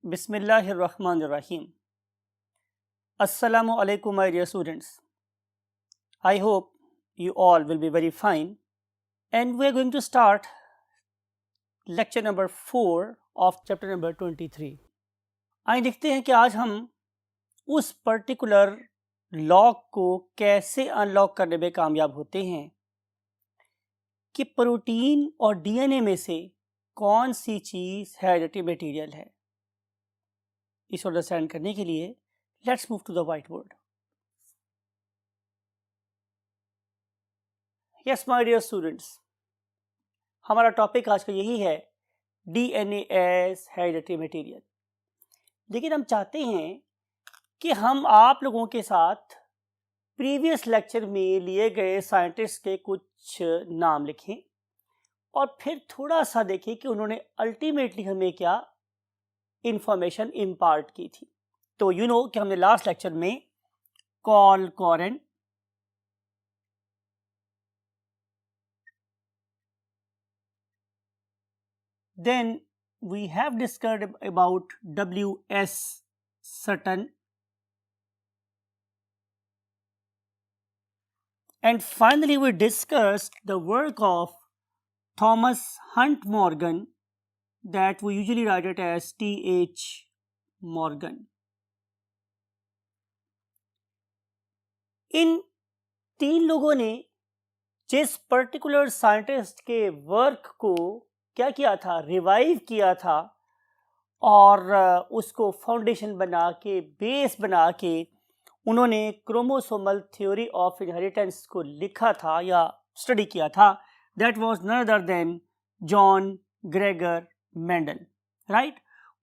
Bismillahirrahmanirrahim. Assalamu alaikum, my dear students. I hope you all will be very fine. And we are going to start lecture number 4 of chapter number 23. आइए देखते हैं कि आज हम उस particular lock को कैसे अनलॉक करने में कामयाब होते हैं कि प्रोटीन और डीएनए में से कौन सी चीज़ हेरिडिटरी मटेरियल है। इस अंडरस्टैंड करने के लिए let's move to the white board. Yes my dear students, हमारा टॉपिक आज का यही है डीएनए एज हेरिडिटरी मटेरियल। लेकिन हम चाहते हैं कि हम आप लोगों के साथ प्रीवियस लेक्चर में लिए गए साइंटिस्ट के कुछ नाम लिखें और फिर थोड़ा सा देखें कि उन्होंने अल्टीमेटली हमें क्या इंफॉर्मेशन इम्पार्ट की थी। तो यू नो कि हमने लास्ट लेक्चर में call कॉरेन, then we have discussed about W.S. Sutton, and finally we discussed the work of Thomas Hunt Morgan, that we usually write it as T.H. Morgan. इन तीन लोगों ने जिस पर्टिकुलर साइंटिस्ट के work को क्या किया था, रिवाइव किया था और उसको फाउंडेशन बना के, बेस बना के उन्होंने क्रोमोसोमल थ्योरी ऑफ इनहेरिटेंस को लिखा था या स्टडी किया था, that was none other than John Gregor Mendel, right.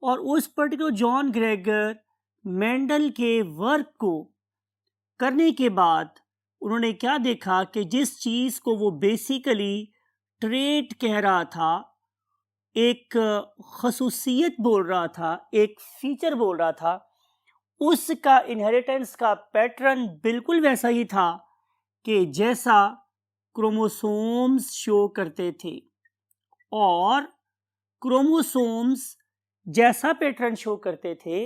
और उस पर्टिकुलर जॉन ग्रेगर मेंडल के वर्क को करने के बाद उन्होंने क्या देखा कि जिस चीज़ को वो बेसिकली ट्रेट कह रहा था, एक खसूसियत बोल रहा था, एक फीचर बोल रहा था, उसका इनहेरिटेंस का पैटर्न बिल्कुल वैसा ही था कि जैसा क्रोमोसोम्स शो करते थे, और क्रोमोसोम्स जैसा पैटर्न शो करते थे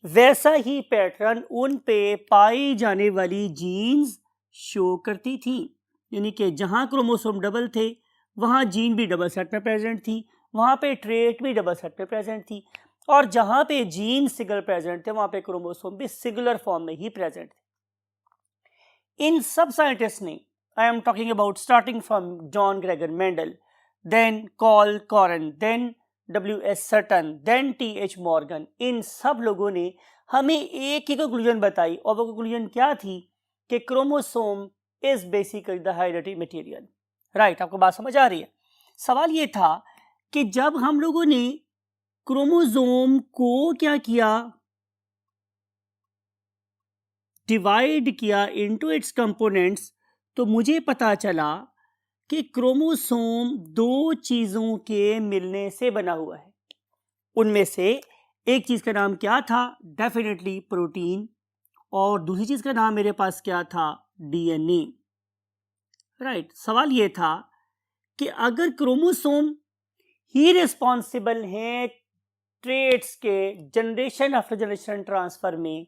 वैसा ही पैटर्न उन पे पाई जाने वाली जीन्स शो करती थी। यानी कि जहाँ क्रोमोसोम डबल थे वहाँ जीन भी डबल सेट में प्रेजेंट थी, वहाँ पे ट्रेट भी डबल सेट में प्रेजेंट थी, और जहाँ पे जीन सिंगल प्रेजेंट थे वहाँ पे क्रोमोसोम भी सिंगुलर फॉर्म में ही प्रेजेंट थे। इन सब साइंटिस्ट ने, I'm talking about starting from John Gregor Mendel, then Carl Correns, then W.S. Sutton, then T.H. Morgan, इन सब लोगों ने हमें एक ही कंक्लूजन बताई, और वो कंक्लूजन क्या थी कि chromosome is basically the hereditary material, right. आपको बात समझ आ रही है। सवाल ये था कि जब हम लोगों ने क्रोमोसोम को क्या किया, डिवाइड किया इनटू इट्स कंपोनेंट्स, तो मुझे पता चला कि क्रोमोसोम दो चीज़ों के मिलने से बना हुआ है। उनमें से एक चीज़ का नाम क्या था, डेफिनेटली प्रोटीन, और दूसरी चीज़ का नाम मेरे पास क्या था, डीएनए, राइट। सवाल ये था कि अगर क्रोमोसोम ही रिस्पॉन्सिबल हैं ट्रेट्स के जनरेशन आफ्टर जनरेशन ट्रांसफ़र में,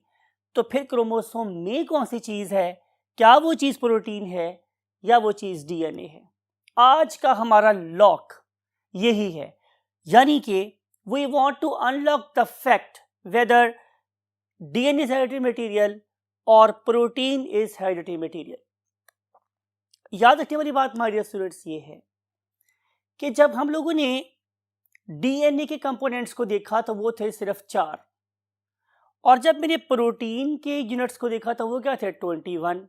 तो फिर क्रोमोसोम में कौन सी चीज़ है, क्या वो चीज़ प्रोटीन है या वो चीज़ डीएनए है। आज का हमारा लॉक यही है, यानी कि we want to unlock the fact whether DNA is hereditary material और प्रोटीन इज हेरिडिटरी मटेरियल। याद रखने वाली बात माय डियर स्टूडेंट्स ये है कि जब हम लोगों ने डीएनए के कंपोनेंट्स को देखा तो वो थे सिर्फ 4, और जब मैंने प्रोटीन के यूनिट्स को देखा तो वो क्या थे, 21।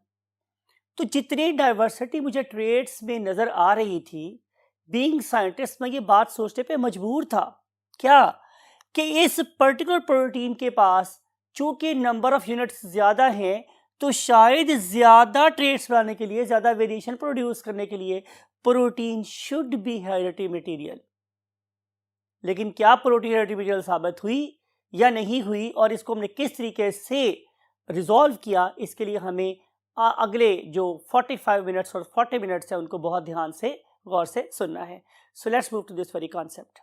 तो जितनी डाइवर्सिटी मुझे ट्रेड्स में नज़र आ रही थी, बीइंग साइंटिस्ट मैं ये बात सोचने पे मजबूर था क्या कि इस पर्टिकुलर प्रोटीन के पास चूँकि नंबर ऑफ यूनिट्स ज़्यादा हैं, तो शायद ज़्यादा ट्रेड्स बनाने के लिए, ज़्यादा वेरिएशन प्रोड्यूस करने के लिए protein should be hereditary material. लेकिन क्या प्रोटीन हेरिडिटरी मटेरियल साबित हुई या नहीं हुई, और इसको हमने किस तरीके से रिजॉल्व किया, इसके लिए हमें अगले जो 45 मिनट्स और 40 मिनट्स है उनको बहुत ध्यान से, गौर से सुनना है। So let's move to this very concept.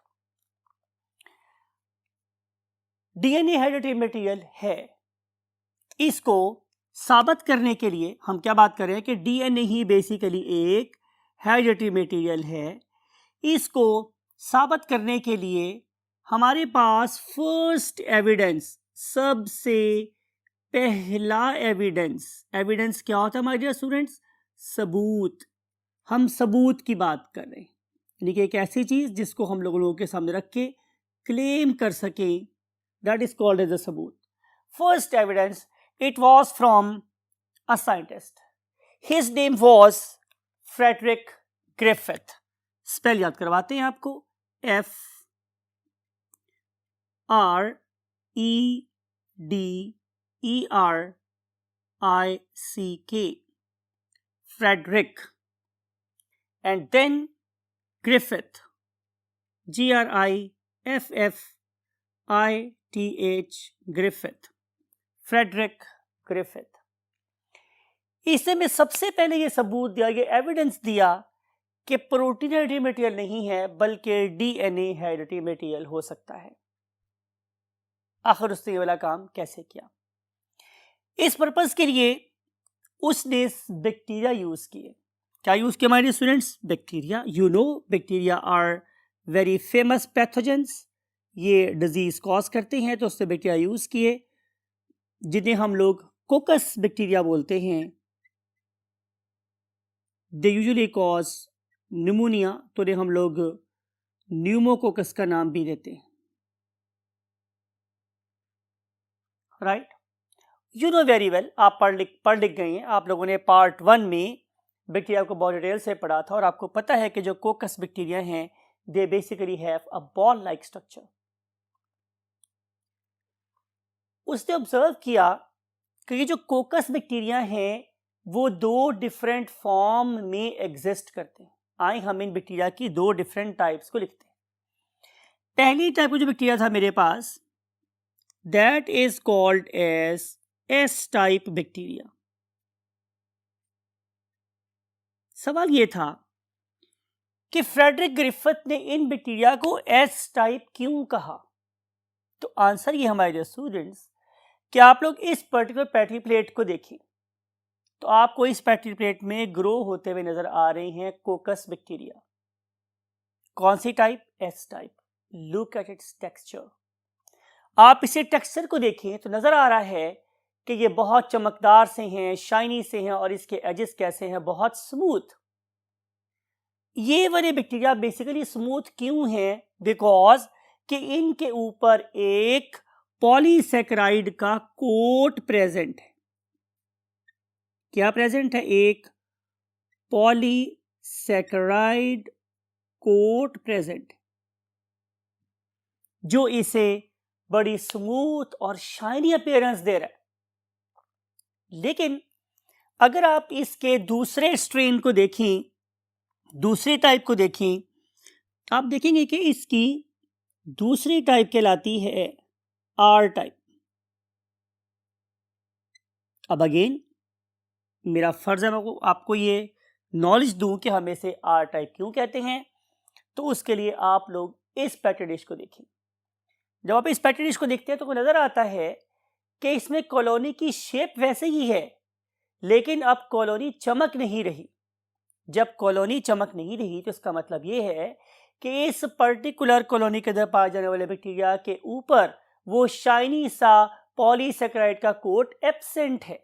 DNA hereditary material है। इसको साबित करने के लिए हम क्या बात कर रहे हैं कि डीएनए ही बेसिकली एक हेरिडिटरी मटेरियल है। इसको साबित करने के लिए हमारे पास फर्स्ट एविडेंस, सबसे पहला एविडेंस क्या होता है माय डियर स्टूडेंट्स? सबूत। हम सबूत की बात कर रहे हैं, यानी कि एक ऐसी चीज जिसको हम लोगों के सामने रख के क्लेम कर सकें, that is called as a सबूत। First evidence, it was from a scientist, his name was Frederick Griffith. Spell याद करवाते हैं आपको, FREDERICK, Frederick, and then Griffith, GRIFFITH, Griffith, Frederick Griffith। इसमें सबसे पहले ये सबूत दिया, ये एविडेंस दिया कि प्रोटीन हेरिडिटरी मटेरियल नहीं है बल्कि डीएनए हेरिडिटरी मटेरियल हो सकता है। आखिर उसने ये वाला काम कैसे किया? इस पर्पस के लिए उसने बैक्टीरिया यूज किए। क्या यूज किया हमारे students? Bacteria. You know bacteria are very famous pathogens, ये डिजीज कॉज करते हैं, तो उससे बैक्टीरिया यूज किए जिन्हें हम लोग कोकस बैक्टीरिया बोलते हैं। दे यूजुअली कॉज निमोनिया, तो उन्हें हम लोग न्यूमोकोकस का नाम भी देते हैं, right? You know very well, आप पढ़ लिख गए हैं, आप लोगों ने पार्ट 1 में बैक्टीरिया को बहुत डिटेल से पढ़ा था और आपको पता है कि जो कोकस बैक्टीरिया हैं they basically have a ball like structure. उसने ऑब्जर्व किया कि ये जो कोकस बैक्टीरिया हैं वो 2 डिफरेंट फॉर्म में एग्जिस्ट करते हैं। आए हम इन बैक्टीरिया की 2 डिफरेंट टाइप्स को लिखते हैं। पहली टाइप का जो बैक्टीरिया था मेरे पास, that is called as S type bacteria. सवाल ये था कि फ्रेडरिक ग्रिफिथ ने इन बैक्टीरिया को एस टाइप क्यों कहा? तो आंसर ये हमारे स्टूडेंट्स कि आप लोग इस पर्टिकुलर पेट्री प्लेट को देखें तो आपको इस पेट्री प्लेट में ग्रो होते हुए नजर आ रहे हैं कोकस बैक्टीरिया। कौन सी type? S type. Look at its texture. आप इसे टेक्सचर को देखें तो नजर आ रहा है कि ये बहुत चमकदार से हैं, शाइनी से हैं और इसके एजेस कैसे हैं? बहुत स्मूथ। ये वाले बैक्टीरिया बेसिकली स्मूथ क्यों हैं? बिकॉज कि इनके ऊपर एक पॉलीसैकेराइड का कोट प्रेजेंट है। क्या प्रेजेंट है? एक पॉलीसैकेराइड कोट प्रेजेंट है जो इसे बड़ी स्मूथ और शाइनी अपीयरेंस दे रहा है। लेकिन अगर आप इसके दूसरे स्ट्रेन को देखें, दूसरी टाइप को देखें, आप देखेंगे कि इसकी दूसरी टाइप कहलाती है आर टाइप। अब अगेन मेरा फर्ज है मैं आपको ये नॉलेज दूं कि हम इसे आर टाइप क्यों कहते हैं। तो उसके लिए आप लोग इस पेट्री डिश को देखें। जब आप इस पेट्री डिश को देखते हैं तो नजर आता है कि इसमें कॉलोनी की शेप वैसे ही है, लेकिन अब कॉलोनी चमक नहीं रही। जब कॉलोनी चमक नहीं रही तो इसका मतलब ये है कि इस पर्टिकुलर कॉलोनी के अंदर पाए जाने वाले बैक्टीरिया के ऊपर वो शाइनी सा पॉलीसैकेराइड का कोट एब्सेंट है,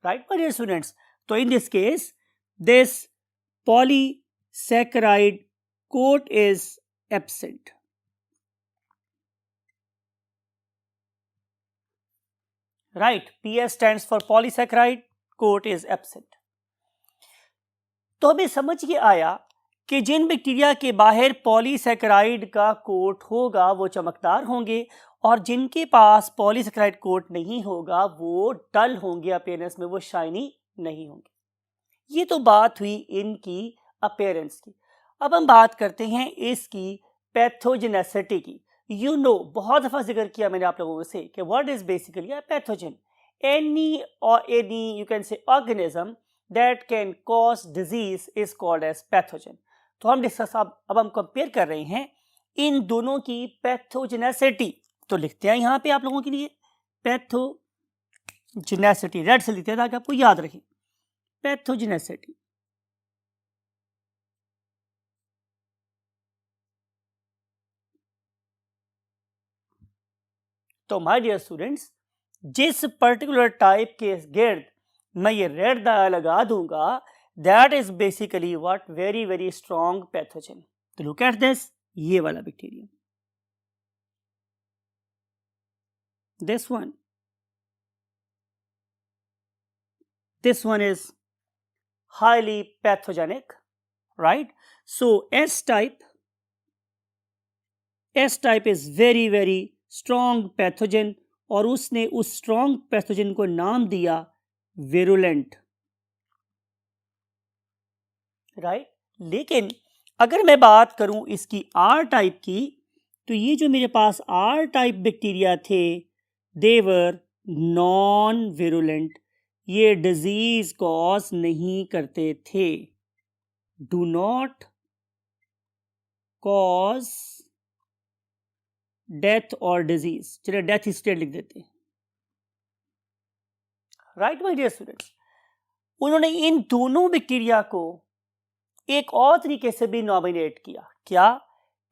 राइट माय डियर स्टूडेंट्स? तो in this case this polysaccharide coat is absent. Right, PS stands for polysaccharide, coat is absent. तो हमें समझ ये आया कि जिन बैक्टीरिया के बाहर पॉलीसैकेराइड का कोट होगा वो चमकदार होंगे और जिनके पास पॉलीसैकेराइड कोट नहीं होगा वो डल होंगे अपीयरेंस में, वो शाइनी नहीं होंगे। ये तो बात हुई इनकी अपीयरेंस की। अब हम बात करते हैं इसकी पैथोजेनेसिटी की। यू नो, बहुत दफा जिक्र किया मैंने आप लोगों से कि what is basically a pathogen? Any you can say organism that can cause disease is called as pathogen. तो हम डिस्कस अब हम कंपेयर कर रहे हैं इन दोनों की पैथोजेनेसिटी तो लिखते हैं यहाँ पे आप लोगों के लिए पैथोजेनेसिटी, रेड से लिखते हैं ताकि आपको याद रहे, पैथोजेनेसिटी। तो माय डियर स्टूडेंट्स, जिस पर्टिकुलर टाइप के गिर्द मैं ये रेड दाया लगा दूंगा, that is basically what, very very strong pathogen. तो लुक एट दिस, ये वाला bacteria, this one is highly pathogenic, right? So S type is very very strong pathogen, और उसने उस strong pathogen को नाम दिया virulent, right? लेकिन अगर मैं बात करूं इसकी R टाइप की, तो ये जो मेरे पास R टाइप बैक्टीरिया थे, दे वर नॉन विरुलेंट, ये डिजीज कॉज नहीं करते थे, डू नॉट कॉज डेथ और डिजीज। चलिए डेथ स्टेट लिख देते हैं, राइट माय डियर स्टूडेंट्स। उन्होंने इन दोनों बैक्टीरिया को एक और तरीके से भी नॉमिनेट किया, क्या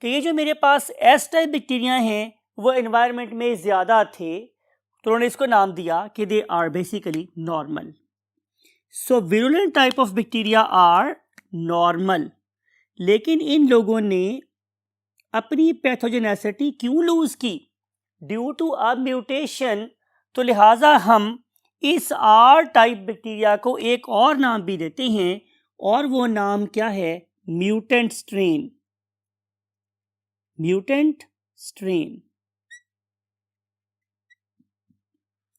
कि ये जो मेरे पास एस टाइप बैक्टीरिया हैं वो एनवायरनमेंट में ज़्यादा थे, तो उन्होंने इसको नाम दिया कि they are basically normal. So virulent type of bacteria are normal, लेकिन इन लोगों ने अपनी पैथोजेनेसिटी क्यों लूज की? Due to a mutation. तो लिहाजा हम इस आर टाइप बैक्टीरिया को एक और नाम भी देते हैं, और वो नाम क्या है? Mutant strain, mutant strain.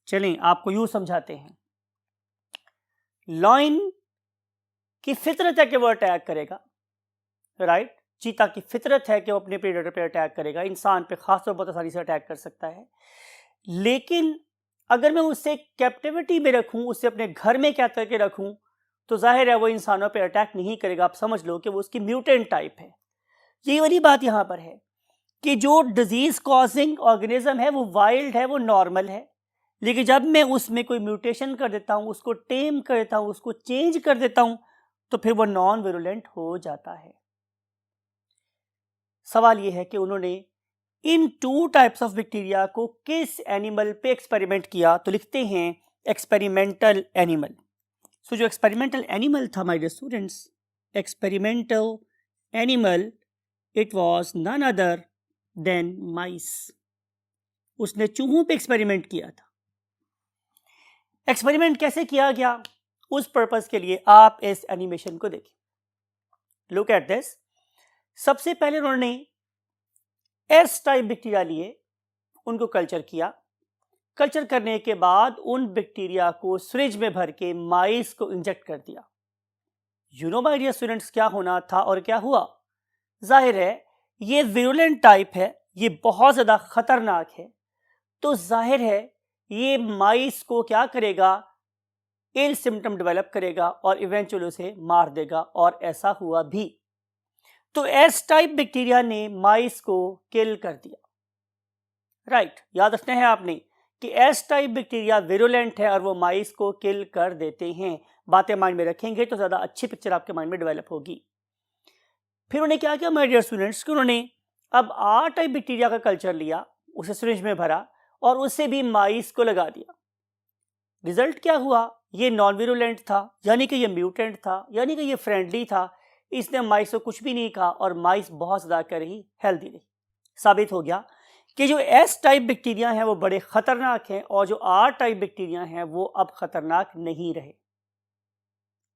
चलें आपको यूं समझाते हैं। लॉयन की फितरत है कि वो अटैक करेगा, राइट? चीता की फितरत है कि वो अपने प्रेडेटर पे अटैक करेगा, इंसान पे खासतौर पर बहुत आसानी से अटैक कर सकता है। लेकिन अगर मैं उसे कैप्टिविटी में रखूं, उसे अपने घर में कैद करके रखूं, तो जाहिर है वो इंसानों पे अटैक नहीं करेगा। आप समझ लो कि वो उसकी म्यूटेंट टाइप है। यही वाली बात यहाँ पर है कि जो डिजीज कॉजिंग ऑर्गेनिज्म है वो वाइल्ड है, वो नॉर्मल है, लेकिन जब मैं उसमें कोई म्यूटेशन कर देता हूँ, उसको टेम कर देता हूँ, उसको चेंज कर देता हूँ, तो फिर वो नॉन विरुलेंट हो जाता है। सवाल ये है कि उन्होंने इन टू टाइप्स ऑफ बैक्टीरिया को किस एनिमल पे एक्सपेरिमेंट किया? तो लिखते हैं एक्सपेरिमेंटल एनिमल। सो जो एक्सपेरिमेंटल एनिमल था my dear students, experimental animal, it was none other than mice. उसने चूहों पे एक्सपेरिमेंट किया था। एक्सपेरिमेंट कैसे किया गया, उस पर्पस के लिए आप इस एनिमेशन को देखें। Look at this. सबसे पहले उन्होंने एस टाइप बैक्टीरिया लिए, उनको कल्चर किया। कल्चर करने के बाद उन बैक्टीरिया को सिरिंज में भर के माइस को इंजेक्ट कर दिया। You know my dear students, क्या होना था और क्या हुआ? जाहिर है ये विरुलेंट टाइप है, ये बहुत ज़्यादा खतरनाक है, तो जाहिर है ये माइस को क्या करेगा? इल सिम्टम डेवलप करेगा और इवेंचुअली उसे मार देगा, और ऐसा हुआ भी। तो एस टाइप बैक्टीरिया ने माइस को किल कर दिया, राइट? याद रखना है आपने कि एस टाइप बैक्टीरिया विरुलेंट है और वो माइस को किल कर देते हैं। बातें माइंड में रखेंगे तो ज़्यादा अच्छी पिक्चर आपके माइंड में डेवलप होगी। फिर उन्हें क्या किया माय डियर स्टूडेंट्स, कि उन्होंने अब आर टाइप बैक्टीरिया का कल्चर लिया, उसे सिरिंज में भरा और उससे भी माइस को लगा दिया। रिजल्ट क्या हुआ? ये नॉन विरुलेंट था, यानी कि ये म्यूटेंट था, यानी कि ये फ्रेंडली था। इसने माइस को कुछ भी नहीं कहा और माइस बहुत ज़्यादा कर रही हेल्दी रही। साबित हो गया कि जो एस टाइप बैक्टीरिया हैं वो बड़े खतरनाक हैं, और जो आर टाइप बैक्टीरिया हैं वो अब खतरनाक नहीं रहे।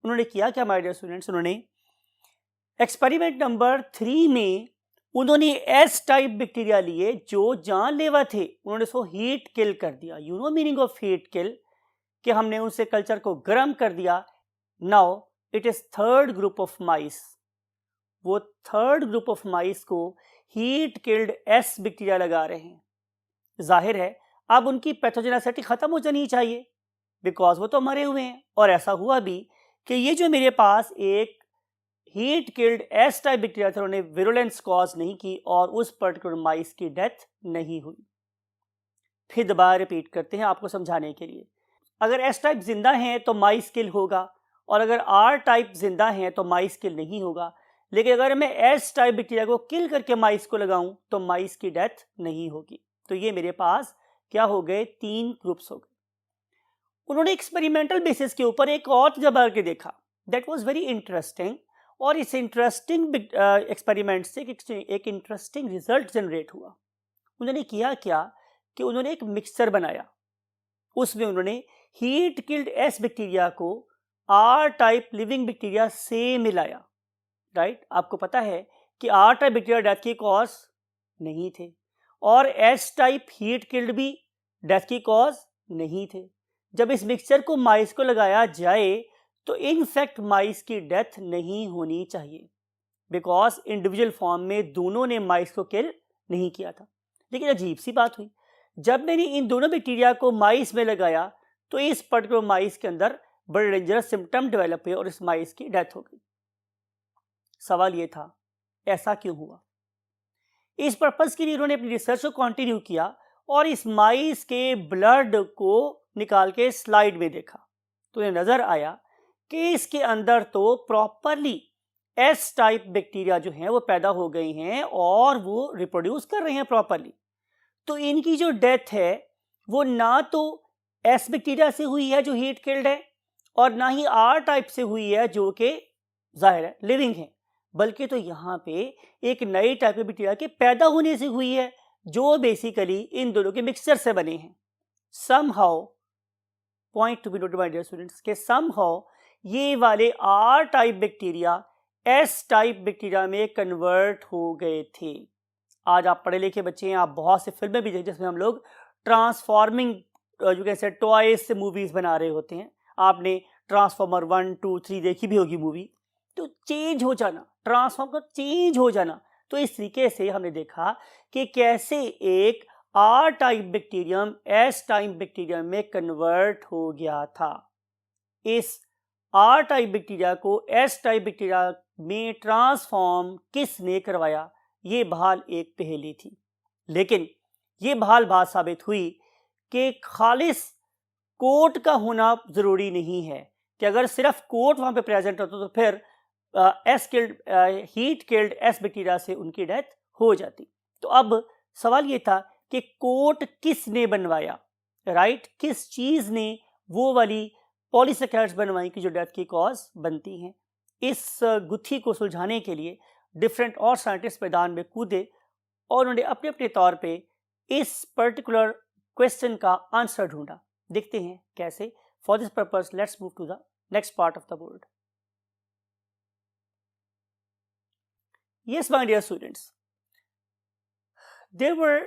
उन्होंने किया क्या माय डियर स्टूडेंट्स? उन्होंने एक्सपेरिमेंट नंबर 3 में उन्होंने एस टाइप बैक्टीरिया लिए जो जानलेवा थे, उन्होंने उसको हीट किल कर दिया। You no meaning of heat kill, कि हमने उनसे कल्चर को गर्म कर दिया। Now it is third group of mice. वो थर्ड ग्रुप ऑफ माइस को हीट किल्ड एस बैक्टीरिया लगा रहे हैं। जाहिर है अब उनकी पैथोजेनेसिटी खत्म हो जानी चाहिए, बिकॉज वो तो मरे हुए हैं। और ऐसा हुआ भी कि ये जो मेरे पास एक heat killed S type bacteria था, उन्होंने विरुलेंस कॉज नहीं की और उस पर्टिकुलर माइस की डेथ नहीं हुई। फिर दोबारा रिपीट करते हैं आपको समझाने के लिए। अगर एस टाइप जिंदा हैं तो माइस किल होगा, और अगर आर टाइप जिंदा हैं तो माइस किल नहीं होगा। लेकिन अगर मैं एस टाइप बैक्टीरिया को किल करके माइस को लगाऊं तो माइस की डेथ नहीं होगी। तो ये मेरे पास क्या हो गए, 3 ग्रुप्स हो गए। उन्होंने एक्सपेरिमेंटल बेसिस के ऊपर एक और तजर्बा करके देखा, दैट वाज वेरी इंटरेस्टिंग, और इस इंटरेस्टिंग एक्सपेरिमेंट से एक इंटरेस्टिंग रिजल्ट जनरेट हुआ। उन्होंने किया क्या कि उन्होंने एक मिक्सचर बनाया, उसमें उन्होंने हीट किल्ड एस बैक्टीरिया को आर टाइप लिविंग बैक्टीरिया से मिलाया। राइट, आपको पता है कि आर टाइप बैक्टीरिया डेथ के कॉज नहीं थे, और एस टाइप हीट किल्ड भी डेथ की कॉज नहीं थे। जब इस मिक्सचर को माइस को लगाया जाए तो इनफैक्ट माइस की डेथ नहीं होनी चाहिए, बिकॉज इंडिविजुअल फॉर्म में दोनों ने माइस को किल नहीं किया था। लेकिन अजीब सी बात हुई, जब मैंने इन दोनों बैक्टीरिया को माइस में लगाया तो इस पर्टिकुलर माइस के अंदर बड़े डेंजरस सिम्टम डेवलप हुए और इस माइस की डेथ हो गई। सवाल ये था, ऐसा क्यों हुआ? इस पर्पस के लिए उन्होंने अपनी रिसर्च को कंटिन्यू किया और इस माइस के ब्लड को निकाल के स्लाइड में देखा, तो उन्हें नजर आया कि इसके अंदर तो प्रॉपरली एस टाइप बैक्टीरिया जो हैं वो पैदा हो गई हैं और वो रिप्रोड्यूस कर रहे हैं प्रॉपरली। तो इनकी जो डेथ है वो ना तो एस बैक्टीरिया से हुई है जो हीट किल्ड है, और ना ही आर टाइप से हुई है जो कि जाहिर है लिविंग है, बल्कि तो यहाँ पे एक नई टाइप ऑफ बैक्टीरिया के पैदा होने से हुई है जो बेसिकली इन दोनों के मिक्सचर से बने हैं। Somehow, point to be noted my dear students, के समहाउ ये वाले R type bacteria S type bacteria में कन्वर्ट हो गए थे। आज आप पढ़े लिखे बच्चे हैं, आप बहुत से फिल्में भी देखते हैं जिसमें हम लोग ट्रांसफॉर्मिंग जो कैसे टॉयज से मूवीज बना रहे होते हैं। आपने ट्रांसफॉर्मर 1, 2, 3 देखी भी होगी मूवी। तो चेंज हो जाना, ट्रांसफॉर्म का चेंज हो जाना, तो इस तरीके से हमने देखा कि कैसे एक R type bacterium S type bacterium में कन्वर्ट हो गया था। इस आर टाइप बैक्टीरिया को एस टाइप बैक्टीरिया में ट्रांसफॉर्म किसने करवाया, ये बहाल एक पहेली थी। लेकिन ये बहाल बात साबित हुई कि खालिस कोट का होना जरूरी नहीं है, कि अगर सिर्फ कोट वहां पे प्रेजेंट होता तो फिर S killed heat killed S bacteria से उनकी डेथ हो जाती। तो अब सवाल ये था कि कोट किसने बनवाया, राइट, किस चीज ने वो वाली पॉलीसेकेराइड्स बनवाई कि जो डेथ की कॉज बनती हैं। इस गुत्थी को सुलझाने के लिए डिफरेंट और साइंटिस्ट मैदान में कूदे और उन्होंने अपने अपने तौर पे इस पर्टिकुलर क्वेश्चन का आंसर ढूंढा। देखते हैं कैसे। For this purpose let's move to the next part of the board. Yes, my dear students, there were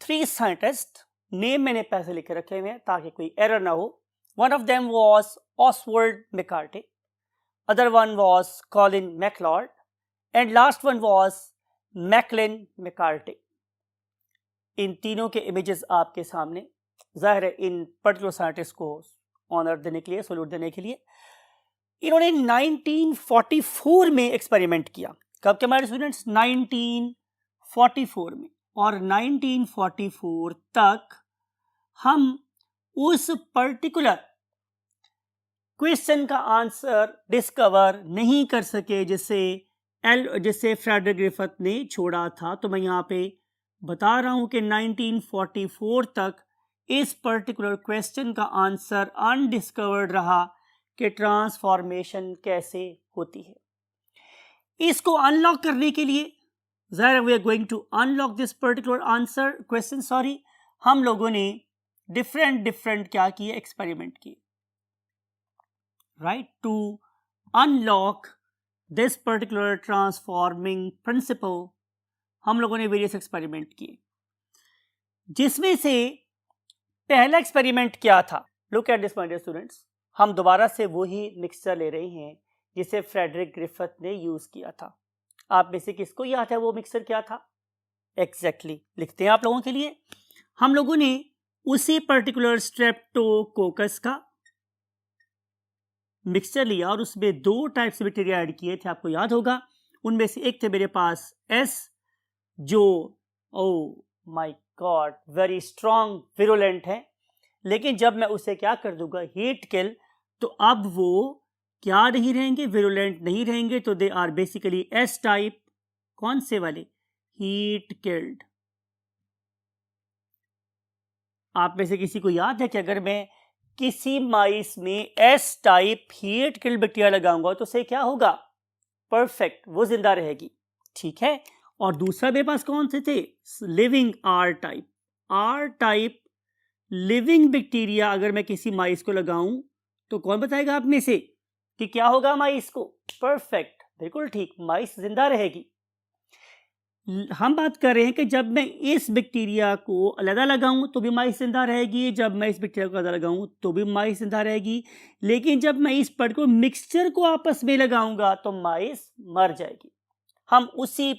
3 scientists, name मैंने पैसे लिख के रखे हुए हैं ताकि कोई एरर ना हो। One of them was Oswald McCarthy, other one was Colin MacLeod, and last one was Macklin McCarthy. इन तीनों के इमेजेस आपके सामने, जाहिर है इन पर्टिकुलर साइंटिस्ट को ऑनर देने के लिए, सैल्यूट देने के लिए। इन्होंने 1944 में एक्सपेरिमेंट किया। कब के हमारे स्टूडेंट्स? 1944 में। और 1944 तक हम उस पर्टिकुलर क्वेश्चन का आंसर डिस्कवर नहीं कर सके जिसे फ्रेडरिक ग्रिफिथ ने छोड़ा था। तो मैं यहाँ पे बता रहा हूं कि 1944 तक इस पर्टिकुलर क्वेश्चन का आंसर अनडिस्कवर्ड रहा कि ट्रांसफॉर्मेशन कैसे होती है। इसको अनलॉक करने के लिए ज़ाहिर we are going to unlock this particular answer question, sorry, हम लोगों ने डिफरेंट क्या किए, एक्सपेरिमेंट किए, right, to unlock this particular transforming principle. हम लोगों ने वेरियस एक्सपेरिमेंट किए, जिसमें से पहला एक्सपेरिमेंट क्या था? Look at this my dear students, हम दोबारा से वही मिक्सचर ले रहे हैं जिसे फ्रेडरिक ग्रिफिथ ने यूज किया था। आप में से किसको याद है वो मिक्सचर क्या था? एग्जैक्टली लिखते हैं आप लोगों के लिए। हम लोगों ने उसी पर्टिकुलर स्ट्रेप्टोकोकस का मिक्सचर लिया और उसमें 2 टाइप्स से बैक्टीरिया ऐड किए थे, आपको याद होगा। उनमें से एक थे मेरे पास एस, जो, oh my God very strong virulent है, लेकिन जब मैं उसे क्या कर दूंगा हीट किल, तो अब वो क्या नहीं रहेंगे, विरुलेंट नहीं रहेंगे, तो they are basically S type. कौन से वाले, हीट किल्ड। आप में से किसी को याद है कि अगर मैं किसी माइस में S type heat killed bacteria लगाऊंगा तो उसे क्या होगा, परफेक्ट, वो जिंदा रहेगी, ठीक है। और दूसरा मेरे पास कौन से थे, living R type. R type living bacteria अगर मैं किसी माइस को लगाऊं तो कौन बताएगा आप में से कि क्या होगा माइस को, परफेक्ट, बिल्कुल ठीक, माइस जिंदा रहेगी। हम बात कर रहे हैं कि जब मैं इस बैक्टीरिया को अलग लगाऊं तो भी माइस जिंदा रहेगी, जब मैं इस बैक्टीरिया को अलग लगाऊं तो भी माइस जिंदा रहेगी, लेकिन जब मैं इस पर्टिकुलर मिक्सचर को आपस में लगाऊंगा तो माइस मर जाएगी। हम उसी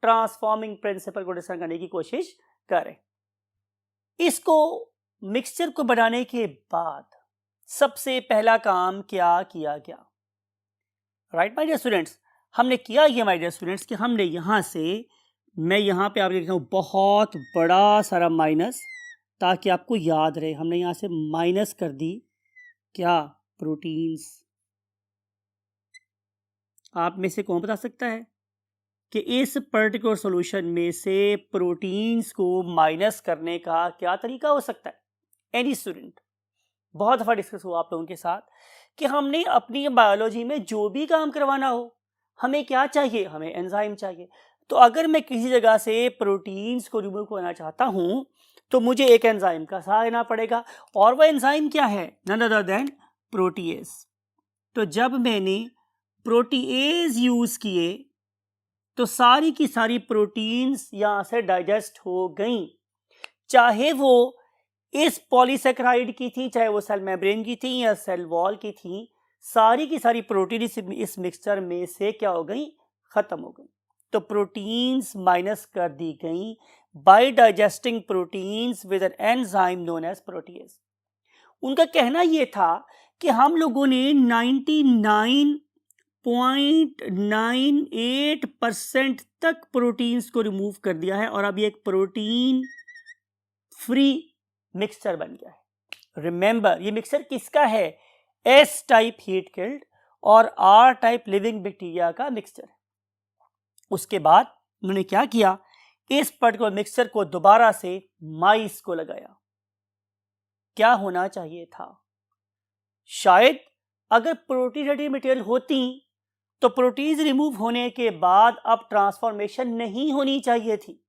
ट्रांसफॉर्मिंग प्रिंसिपल को डिस्कस करने की कोशिश करें। इसको मिक्सचर को बनाने के बाद सबसे पहला काम क्या किया गया, राइट माय डियर स्टूडेंट्स, हमने किया ये माय डियर स्टूडेंट्स कि हमने यहां से, मैं यहाँ पे आप लिख रहा हूँ बहुत बड़ा सारा माइनस ताकि आपको याद रहे, हमने यहाँ से माइनस कर दी क्या, प्रोटीन्स। आप में से कौन बता सकता है कि इस पर्टिकुलर सॉल्यूशन में से प्रोटीन्स को माइनस करने का क्या तरीका हो सकता है? Any student? बहुत दफ़ा डिस्कस हुआ आप लोगों के साथ कि हमने अपनी बायोलॉजी में जो भी काम करवाना हो, हमें क्या चाहिए, हमें एंजाइम चाहिए। तो अगर मैं किसी जगह से प्रोटीन्स को रिमूव करना चाहता हूं तो मुझे एक एंजाइम का सहारा लेना पड़ेगा, और वह एंजाइम क्या है, नन अदर देन प्रोटीएज। तो जब मैंने प्रोटीएज यूज किए तो सारी की सारी प्रोटीन्स यहां से डाइजेस्ट हो गई, चाहे वो इस पॉलीसेकेराइड की थी, चाहे वो सेल मेम्ब्रेन की थी या सेल वॉल की थी, सारी की सारी प्रोटीन इस मिक्सचर में से क्या हो गई, खत्म हो गई। तो प्रोटीन्स माइनस कर दी गई by digesting proteins with an enzyme known as protease. उनका कहना यह था कि हम लोगों ने 99.98% तक प्रोटीन्स को रिमूव कर दिया है और अब ये एक प्रोटीन फ्री मिक्सचर बन गया है। रिमेंबर, ये मिक्सचर किसका है, एस टाइप हीट किल्ड और आर टाइप लिविंग बैक्टीरिया का मिक्सचर है। उसके बाद उन्होंने क्या किया, इस पर्टिकुलर मिक्सचर को दोबारा से माइस को लगाया। क्या होना चाहिए था, शायद अगर प्रोटीन रेडी मटेरियल होती तो प्रोटीन्स रिमूव होने के बाद अब ट्रांसफॉर्मेशन नहीं होनी चाहिए थी,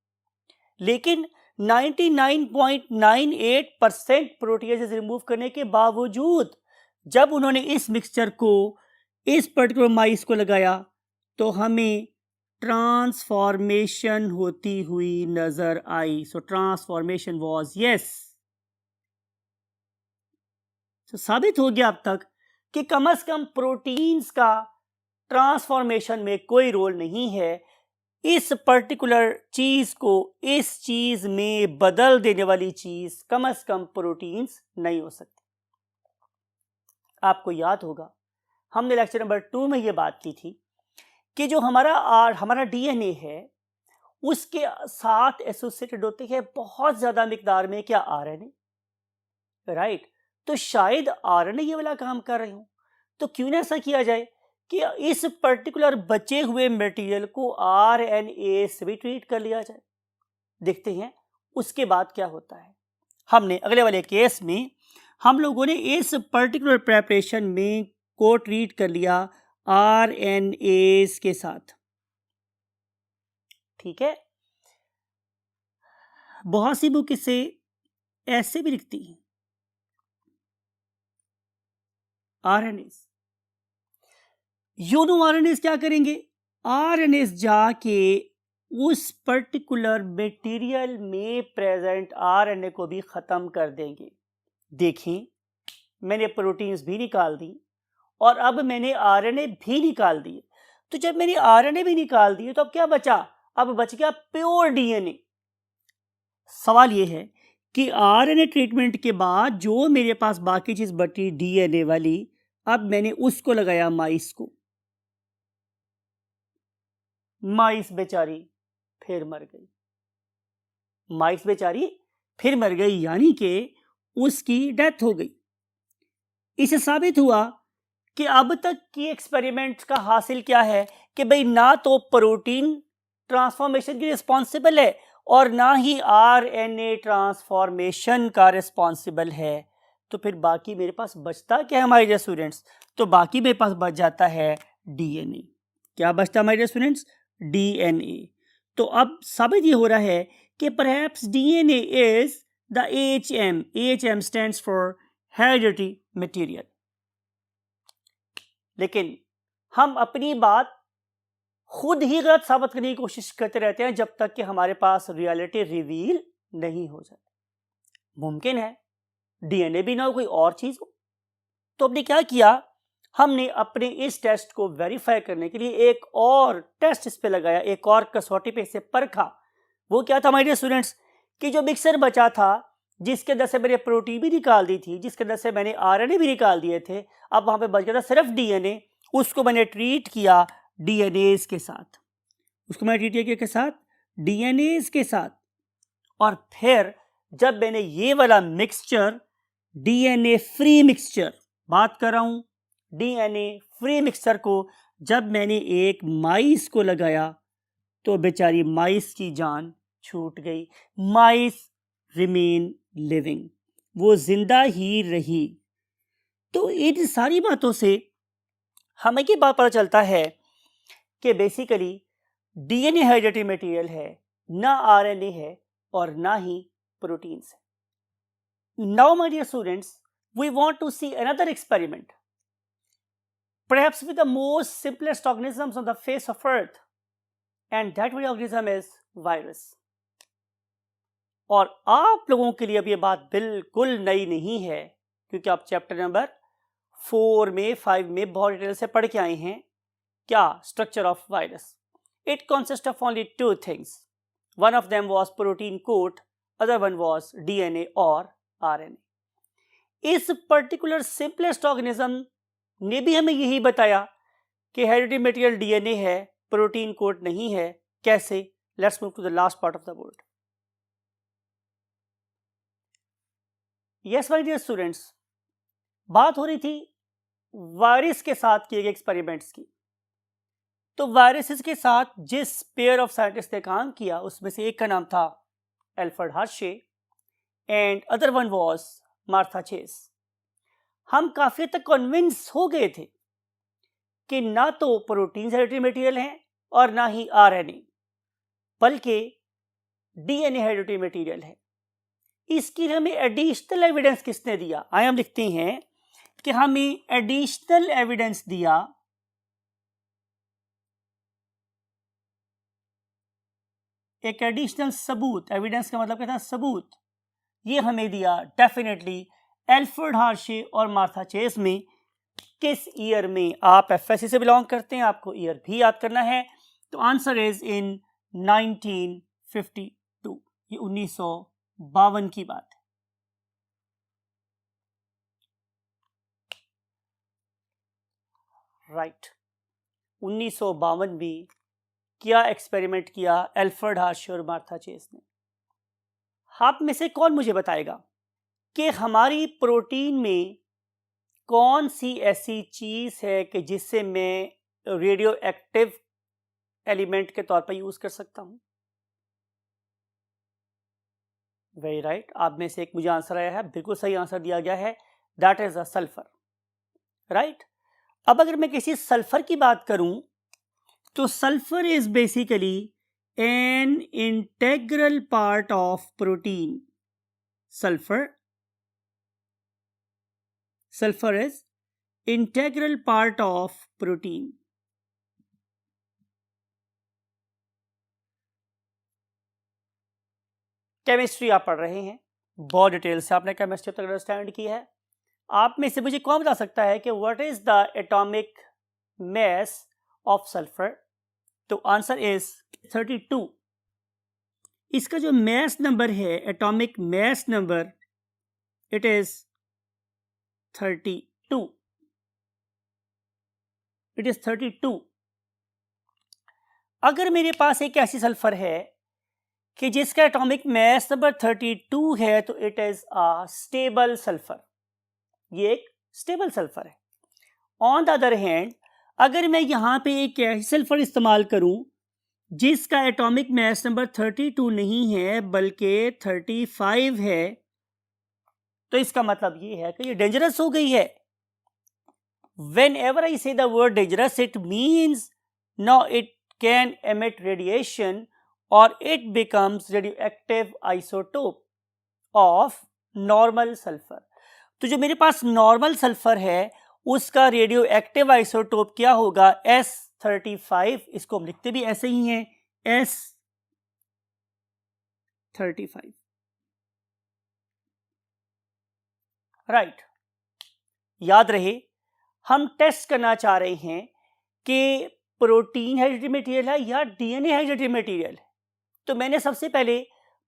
लेकिन 99.98% प्रोटीएज रिमूव करने के बावजूद जब उन्होंने इस मिक्सचर को इस पर्टिकुलर माइस को लगाया तो हमें ट्रांसफॉर्मेशन होती हुई नजर आई। सो ट्रांसफॉर्मेशन वाज यस। तो साबित हो गया अब तक कि कम से कम प्रोटीन्स का ट्रांसफॉर्मेशन में कोई रोल नहीं है। इस पर्टिकुलर चीज को इस चीज में बदल देने वाली चीज कम से कम प्रोटीन्स नहीं हो सकती। आपको याद होगा हमने लेक्चर नंबर 2 में यह बात की थी कि जो हमारा डीएनए है उसके साथ एसोसिएटेड होते हैं बहुत ज्यादा मिकदार में क्या, आरएनए, राइट। तो शायद आरएनए ये वाला काम कर रहे हो, तो क्यों ना ऐसा किया जाए कि इस पर्टिकुलर बचे हुए मटेरियल को आरएनए से भी ट्रीट कर लिया जाए। देखते हैं उसके बाद क्या होता है। हमने अगले वाले केस में हम लोगों ने इस पर्टिकुलर प्रेपरेशन में को ट्रीट कर लिया आरएनए के साथ, ठीक है। बहुत सी बुक इसे ऐसे भी लिखती हैं, आरएनए। यूनो आरएनए क्या करेंगे, आरएनए जाके उस पर्टिकुलर मटेरियल में प्रेजेंट आरएनए को भी खत्म कर देंगे। देखें, मैंने प्रोटीन्स भी निकाल दी और अब मैंने आरएनए भी निकाल दिए। तो जब मैंने आरएनए भी निकाल दिए तो अब क्या बचा, अब बच गया प्योर डीएनए। सवाल यह है कि आरएनए ट्रीटमेंट के बाद जो मेरे पास बाकी चीज बची डीएनए वाली, अब मैंने उसको लगाया माइस को, माइस बेचारी फिर मर गई। माइस बेचारी फिर मर गई, यानी कि उसकी डेथ हो गई। इससे साबित हुआ कि अब तक की एक्सपेरिमेंट का हासिल क्या है कि भाई ना तो प्रोटीन ट्रांसफॉर्मेशन की रिस्पॉन्सिबल है और ना ही आरएनए ट्रांसफॉर्मेशन का रिस्पॉन्सिबल है। तो फिर बाकी मेरे पास बचता क्या है हमारे डियर स्टूडेंट्स? तो बाकी मेरे पास बच जाता है डीएनए। क्या बचता है हमारे डियर स्टूडेंट्स? डीएनए। तो अब साबित ये हो रहा है कि perhaps DNA is the AHM। AHM stands for hereditary material. लेकिन हम अपनी बात खुद ही गलत साबित करने की कोशिश करते रहते हैं जब तक कि हमारे पास रियलिटी रिवील नहीं हो जाए। मुमकिन है डीएनए भी ना हो, कोई और चीज हो। तो हमने क्या किया, हमने अपने इस टेस्ट को वेरीफाई करने के लिए एक और टेस्ट इस पे लगाया, एक और कसौटी पे इसे परखा। वो क्या था हमारे डियर स्टूडेंट्स कि जो मिक्सर बचा था, जिसके अंदर से मैंने प्रोटीन भी निकाल दी थी, जिसके अंदर से मैंने आरएनए भी निकाल दिए थे, अब वहां पे बच गया था सिर्फ डीएनए। उसको मैंने ट्रीट किया डीएनएज के साथ। उसको मैंने ट्रीट किया के साथ, डीएनएज के साथ। और फिर जब मैंने ये वाला मिक्सचर, डीएनए फ्री मिक्सचर बात कर रहा हूं, डीएनए फ्री मिक्सचर को जब मैंने एक माइस को लगाया तो बेचारी माइस की जान छूट गई। माइस रिमेन लिविंग, वो जिंदा ही रही। तो इन सारी बातों से हमें ये बात पता चलता है कि बेसिकली डीएनए हेरिडिटरी मटेरियल है, ना आरएनए है और ना ही प्रोटीन्स है। Now my dear students, we want to see another experiment, perhaps with the most simplest organisms on the face of earth, and that very organism is virus। और आप लोगों के लिए अब ये बात बिल्कुल नई नहीं है, क्योंकि आप चैप्टर नंबर 4 में 5 में बहुत डिटेल से पढ़ के आए हैं। क्या? Structure of virus. It consist of only 2 things, one of them was protein coat, other one was DNA और आरएनए। इस पर्टिकुलर सिंपलेस्ट ऑर्गेनिज्म ने भी हमें यही बताया कि हेरिडिटरी मटेरियल डीएनए है, प्रोटीन कोट नहीं है। कैसे? Let's move to the last part of the board. Yes my dear students, बात हो रही थी वायरस के साथ किए गए एक्सपेरिमेंट्स की। तो वायरसेस के साथ जिस पेयर ऑफ साइंटिस्ट ने काम किया उसमें से एक का नाम था Alfred Hershey and other one was Martha Chase. हम काफी तक कन्विंस हो गए थे कि ना तो प्रोटीन हेरिडिटरी मटेरियल हैं और ना ही आरएनए, बल्कि डीएनए हेरिडिटरी मटेरियल है। इसकी हमें एडिशनल एविडेंस किसने दिया? आइए हम लिखते हैं कि हमें एडिशनल एविडेंस दिया एक एडिशनल सबूत। एविडेंस का मतलब क्या था? सबूत। ये हमें दिया डेफिनेटली एल्फ्रेड हर्शे और मार्था चेस में। किस ईयर में? आप एफएससी से बिलोंग करते हैं, आपको ईयर भी याद करना है। तो आंसर इज इन 1952। ये 1952 की बात है। राइट, 1952 में क्या एक्सपेरिमेंट किया एल्फ्रेड हर्शे और मार्था चेस ने? आप में से कौन मुझे बताएगा कि हमारी प्रोटीन में कौन सी ऐसी चीज है कि जिससे मैं रेडियो एक्टिव एलिमेंट के तौर पर यूज कर सकता हूं? वेरी राइट, आप में से एक मुझे आंसर आया है, बिल्कुल सही आंसर दिया गया है, that is a sulphur. Right, अब अगर मैं किसी सल्फर की बात करूं तो sulphur is basically an integral part of protein. sulfur is integral part of protein। Chemistry आप पढ़ रहे हैं, बहुत डिटेल से आपने केमिस्ट्री तक अंडरस्टैंड की है। आप में से मुझे कौन बता सकता है कि what is the atomic mass of sulphur? तो आंसर इज 32। इसका जो मास नंबर है, atomic mass number, it is 32। It is 32। अगर मेरे पास एक ऐसी सल्फर है कि जिसका एटॉमिक मास नंबर 32 है तो it is a stable sulphur, ये एक स्टेबल सल्फर है। ऑन द अदर हैंड अगर मैं यहां पे एक ऐसी सल्फर इस्तेमाल करूं जिसका एटॉमिक मास नंबर 32 नहीं है बल्कि 35 है, तो इसका मतलब ये है कि ये डेंजरस हो गई है। Whenever I say the word dangerous, it means now it can emit radiation or it becomes radioactive isotope of normal sulfur. तो जो मेरे पास नॉर्मल सल्फर है उसका रेडियो एक्टिव आइसोटोप क्या होगा? S35। इसको हम लिखते भी ऐसे ही हैं, S35। राइट, याद रहे हम टेस्ट करना चाह रहे हैं कि प्रोटीन हाइड्रेटेड मटेरियल है या डीएनए हाइड्रेटेड मटेरियल है। तो मैंने सबसे पहले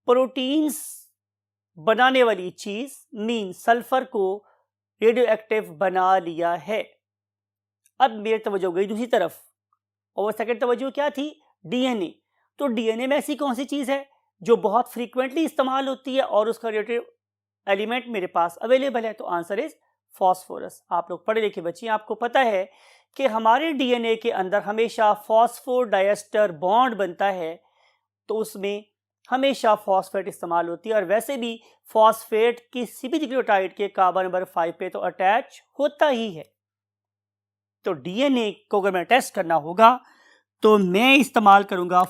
प्रोटीन्स बनाने वाली चीज मीन सल्फर को रेडियो एक्टिव बना लिया है। अब मेरी तवज्जो गई दूसरी तरफ, और सेकंड तवज्जो क्या थी? डीएनए। तो डीएनए में ऐसी कौन सी चीज है जो बहुत फ्रीक्वेंटली इस्तेमाल होती है और उसका रेडियो एलिमेंट मेरे पास अवेलेबल है? तो आंसर इज फॉस्फोरस। आप लोग पढ़े लिखे बच्चे, आपको पता है कि हमारे डीएनए के अंदर हमेशा फॉस्फोडाइएस्टर बॉन्ड बनता है, तो उसमें हमेशा फॉस्फेट इस्तेमाल होती है, और वैसे भी फॉस्फेट किसी भी न्यूक्लियोटाइड के कार्बन नंबर 5 पे तो अटैच होता ही है। तो डीएनए को अगर मैं टेस्ट करना होगा तो मैं इस्तेमाल करूंगा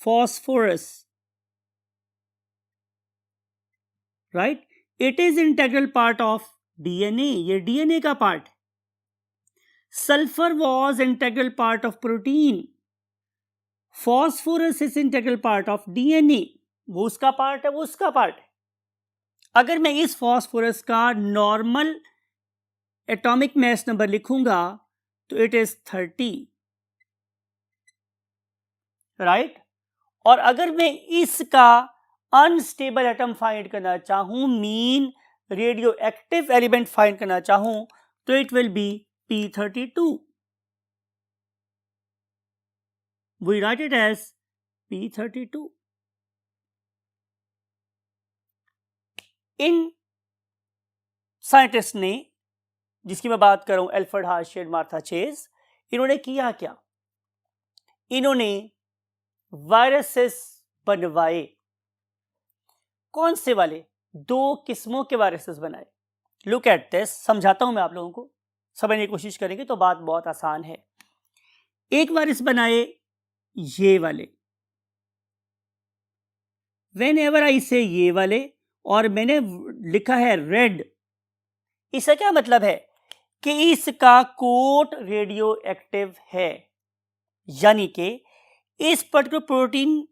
phosphorus. Right, it is integral part of DNA, ये डीएनए का पार्ट है। Sulphur was integral part of protein, phosphorus is integral part of DNA. वो उसका पार्ट है, वो उसका पार्ट है। अगर मैं इस फॉस्फोरस का नॉर्मल एटॉमिक मास नंबर लिखूंगा तो इट इज 30, राइट। और अगर मैं इसका अनस्टेबल एटम फाइंड करना चाहूं, mean radio active element find करना चाहूं, तो it will be P32। We write it as P32। In scientist ने, जिसकी मैं बात कर रहा हूं, एल्फ्रेड हार्शेड, मार्था चेज, इन्होंने किया क्या? इन्होंने वायरसेस बनवाए। कौन से वाले? 2 किस्मों के वायरसेस बनाए। लुक एट दिस, समझाता हूं मैं आप लोगों को, समझने की कोशिश करेंगे तो बात बहुत आसान है। एक वायरस बनाए ये वाले, व्हेनेवर आई से ये वाले, और मैंने लिखा है रेड। इसका क्या मतलब है? कि इसका कोट रेडियो एक्टिव है, यानी कि इस पर्टिकुलर प्रोटीन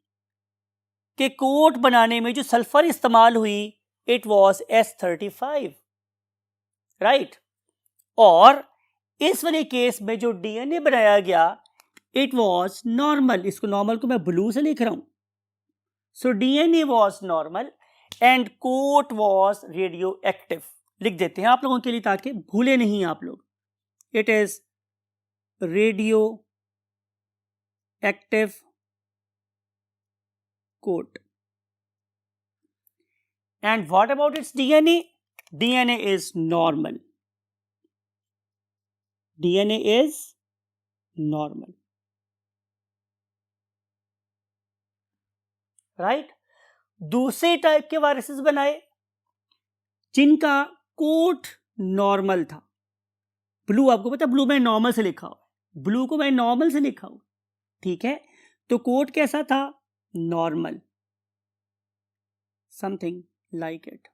के कोट बनाने में जो सल्फर इस्तेमाल हुई इट वॉज S35, राइट। और इस वाले केस में जो डीएनए बनाया गया इट वॉज नॉर्मल। इसको नॉर्मल को मैं ब्लू से लिख रहा हूं। So DNA was normal and quote was radio active. लिख देते हैं आप लोगों के लिए ताकि भूले नहीं आप लोग। It is radioactive coat. And what about its DNA? DNA is normal. DNA is normal. Right? दूसरे टाइप के वायरसेस बनाए जिनका कोट नॉर्मल था। ब्लू, आपको पता, ब्लू में नॉर्मल से लिखा हुआ, ब्लू को मैं नॉर्मल से लिखा हुआ, ठीक है। तो कोट कैसा था? Normal, something like it.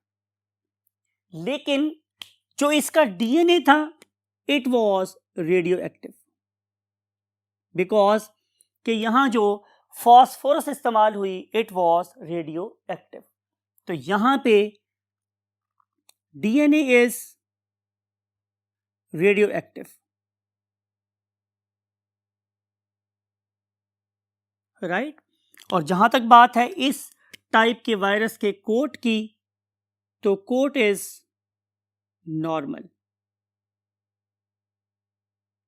लेकिन जो इसका डीएनए था it was radio active, because कि यहां जो फॉस्फोरस इस्तेमाल हुई इट वॉज रेडियो एक्टिव। तो यहां पे DNA is radio active, right. और जहां तक बात है इस टाइप के वायरस के कोट की, तो कोट इज नॉर्मल।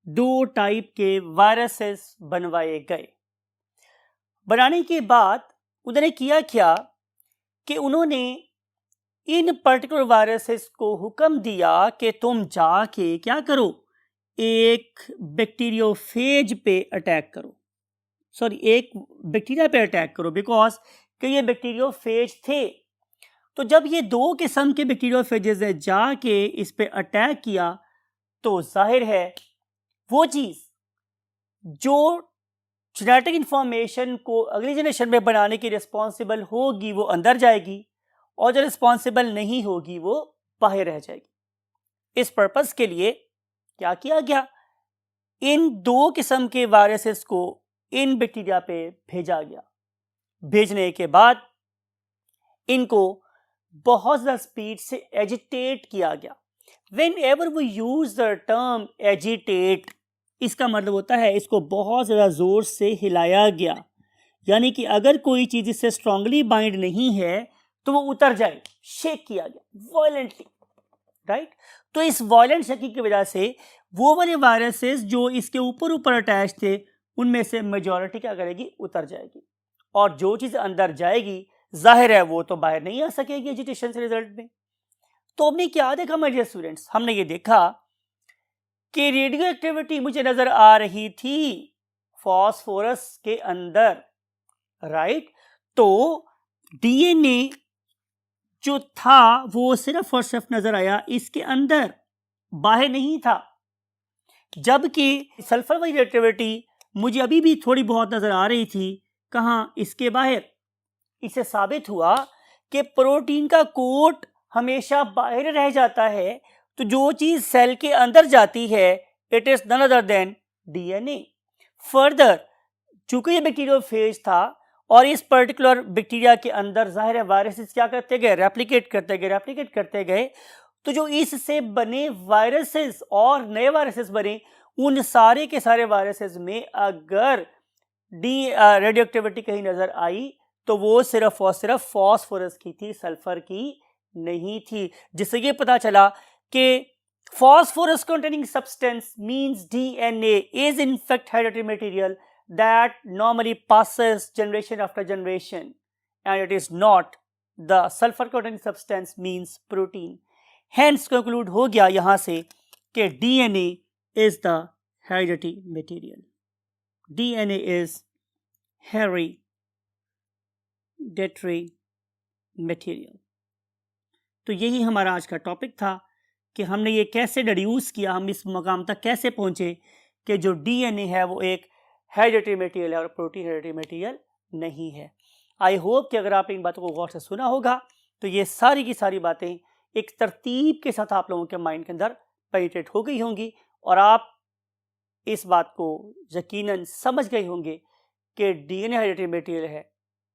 2 टाइप के वायरसेस बनवाए गए। बनाने के बाद उन्होंने किया क्या कि उन्होंने इन पर्टिकुलर वायरसेस को हुक्म दिया कि तुम जाके क्या करो, एक बैक्टीरियोफेज पे अटैक करो, सॉरी एक बैक्टीरिया पे अटैक करो, बिकॉज कि ये बैक्टीरियोफेज थे। तो जब ये दो किस्म के बैक्टीरियोफेजेस ने जाके इस पे अटैक किया तो जाहिर है वो चीज़ जो जेनेटिक इंफॉर्मेशन को अगली जनरेशन में बनाने की रिस्पॉन्सिबल होगी वो अंदर जाएगी, और जो रिस्पॉन्सिबल नहीं होगी वो बाहर रह जाएगी। इस पर्पस के लिए क्या किया गया, इन दो किस्म के वायरसेस को इन बैक्टीरिया पे भेजा गया। भेजने के बाद इनको बहुत ज़्यादा स्पीड से एजिटेट किया गया। Whenever we use the term agitate, इसका मतलब होता है इसको बहुत ज़्यादा ज़ोर से हिलाया गया, यानी कि अगर कोई चीज़ इससे स्ट्रांगली बाइंड नहीं है तो वो उतर जाए, शेक किया गया वायलेंटली, राइट। तो इस वायलेंट शेकिंग की वजह से वो वाले वायरसेस जो इसके ऊपर ऊपर अटैच थे उनमें से मेजॉरिटी क्या करेगी, उतर जाएगी, और जो चीज़ अंदर जाएगी जाहिर है वो तो बाहर नहीं आ सकेगी एजिटेशन से रिजल्ट में। तो हमने क्या देखा माय डियर स्टूडेंट्स, हमने ये देखा कि रेडियो एक्टिविटी मुझे नजर आ रही थी फास्फोरस के अंदर, राइट। तो डीएनए जो था वो सिर्फ और सिर्फ नजर आया इसके अंदर, बाहर नहीं था। जबकि सल्फर वाली एक्टिविटी मुझे अभी भी थोड़ी बहुत नजर आ रही थी, कहाँ, इसके बाहर। इससे साबित हुआ कि प्रोटीन का कोट हमेशा बाहर रह जाता है, तो जो चीज सेल के अंदर जाती है it is none other than DNA. Further चूंकि ये बैक्टीरियोफेज था और इस पर्टिकुलर बैक्टीरिया के अंदर जाहिर है वायरसेस क्या करते गए, रेप्लिकेट करते गए, तो जो इससे बने वायरसेस और नए वायरसेस बने, उन सारे के सारे वायरसेस में अगर रेडियो एक्टिविटी कहीं नजर आई तो वो सिर्फ और सिर्फ फास्फोरस की थी, सल्फर की नहीं थी। जिससे ये पता चला कि phosphorus containing substance means DNA is in fact hereditary material that normally passes generation after generation, and it is not the sulfur containing substance means protein. Hence conclude हो गया यहाँ से कि DNA is the hereditary material. DNA is hereditary material. तो यही हमारा आज का टॉपिक था कि हमने ये कैसे डिड्यूस किया, हम इस मकाम तक कैसे पहुंचे कि जो डीएनए है वो एक हेरिडिटरी मटेरियल है और प्रोटीन हेरिडिटरी मटेरियल नहीं है। आई होप कि अगर आप इन बातों को गौर से सुना होगा तो ये सारी की सारी बातें एक तरतीब के साथ आप लोगों के माइंड के अंदर पेनिट्रेट हो गई होंगी और आप इस बात को यकीनन समझ गए होंगे कि डीएनए हेरिडिटरी मटेरियल है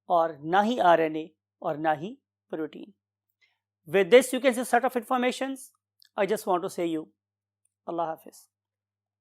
और ना ही आरएनए और ना ही protein. With this you can see set of informations. I just want to say you Allah Hafiz.